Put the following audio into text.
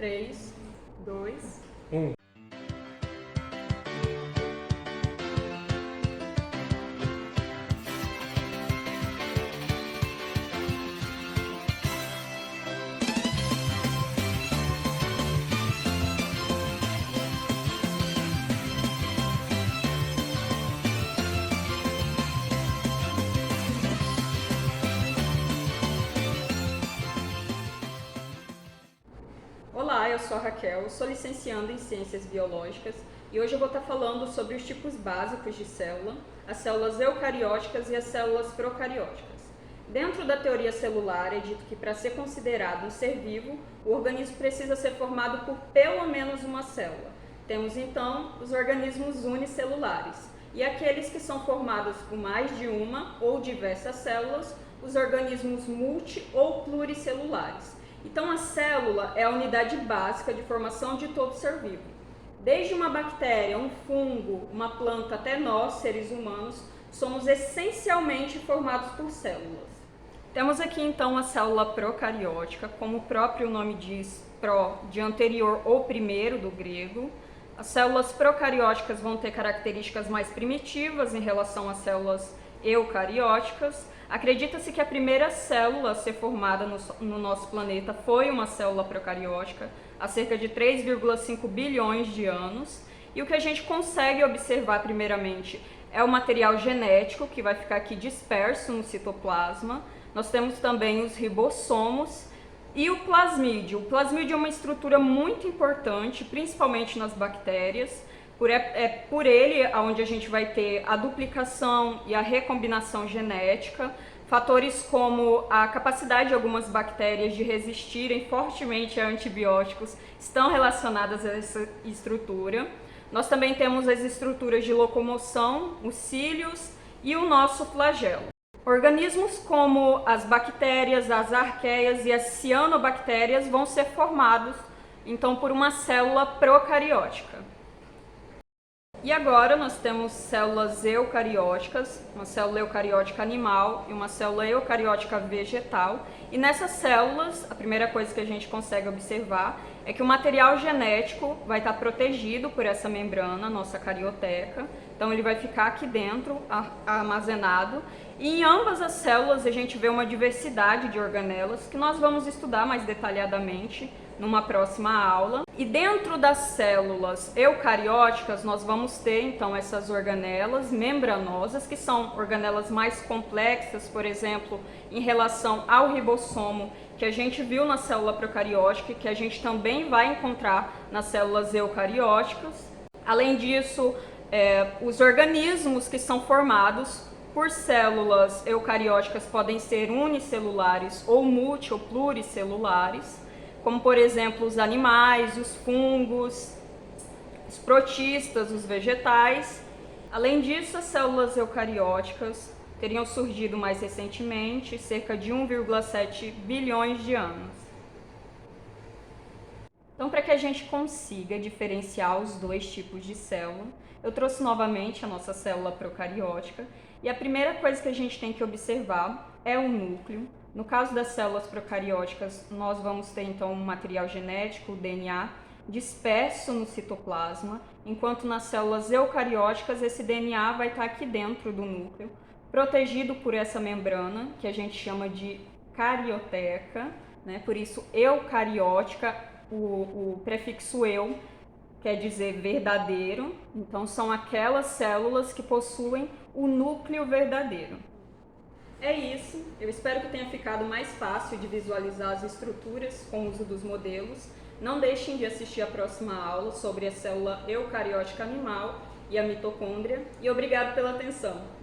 3, 2, 1. Olá, eu sou a Raquel, sou licencianda em Ciências Biológicas e hoje eu vou estar falando sobre os tipos básicos de célula, as células eucarióticas e as células procarióticas. Dentro da teoria celular é dito que para ser considerado um ser vivo, o organismo precisa ser formado por pelo menos uma célula. Temos então os organismos unicelulares e aqueles que são formados por mais de uma ou diversas células, os organismos multi ou pluricelulares. Então, a célula é a unidade básica de formação de todo ser vivo. Desde uma bactéria, um fungo, uma planta, até nós, seres humanos, somos essencialmente formados por células. Temos aqui, então, a célula procariótica, como o próprio nome diz, pro, de anterior ou primeiro, do grego. As células procarióticas vão ter características mais primitivas em relação às células eucarióticas. Acredita-se que a primeira célula a ser formada no nosso planeta foi uma célula procariótica há cerca de 3,5 bilhões de anos. E o que a gente consegue observar primeiramente é o material genético que vai ficar aqui disperso no citoplasma. Nós temos também os ribossomos e o plasmídio. O plasmídio é uma estrutura muito importante, principalmente nas bactérias. É por ele onde a gente vai ter a duplicação e a recombinação genética, fatores como a capacidade de algumas bactérias de resistirem fortemente a antibióticos estão relacionadas a essa estrutura. Nós também temos as estruturas de locomoção, os cílios e o nosso flagelo. Organismos como as bactérias, as arqueias e as cianobactérias vão ser formados, então, por uma célula procariótica. E agora nós temos células eucarióticas, uma célula eucariótica animal e uma célula eucariótica vegetal. E nessas células, a primeira coisa que a gente consegue observar é que o material genético vai estar protegido por essa membrana, nossa carioteca. Então ele vai ficar aqui dentro, armazenado. E em ambas as células a gente vê uma diversidade de organelas que nós vamos estudar mais detalhadamente numa próxima aula. E dentro das células eucarióticas nós vamos ter então essas organelas membranosas, que são organelas mais complexas, por exemplo, em relação ao ribossomo, que a gente viu na célula procariótica e que a gente também vai encontrar nas células eucarióticas. Além disso, os organismos que são formados por células eucarióticas podem ser unicelulares ou multi ou pluricelulares, como por exemplo os animais, os fungos, os protistas, os vegetais. Além disso, as células eucarióticas teriam surgido mais recentemente, cerca de 1,7 bilhões de anos. Então, para que a gente consiga diferenciar os dois tipos de célula, eu trouxe novamente a nossa célula procariótica e a primeira coisa que a gente tem que observar é o núcleo. No caso das células procarióticas, nós vamos ter então um material genético, o DNA, disperso no citoplasma, enquanto nas células eucarióticas esse DNA vai estar aqui dentro do núcleo, protegido por essa membrana, que a gente chama de carioteca, né? Por isso eucariótica, o prefixo eu quer dizer verdadeiro, então são aquelas células que possuem o núcleo verdadeiro. É isso, eu espero que tenha ficado mais fácil de visualizar as estruturas com o uso dos modelos. Não deixem de assistir a próxima aula sobre a célula eucariótica animal e a mitocôndria. E obrigado pela atenção!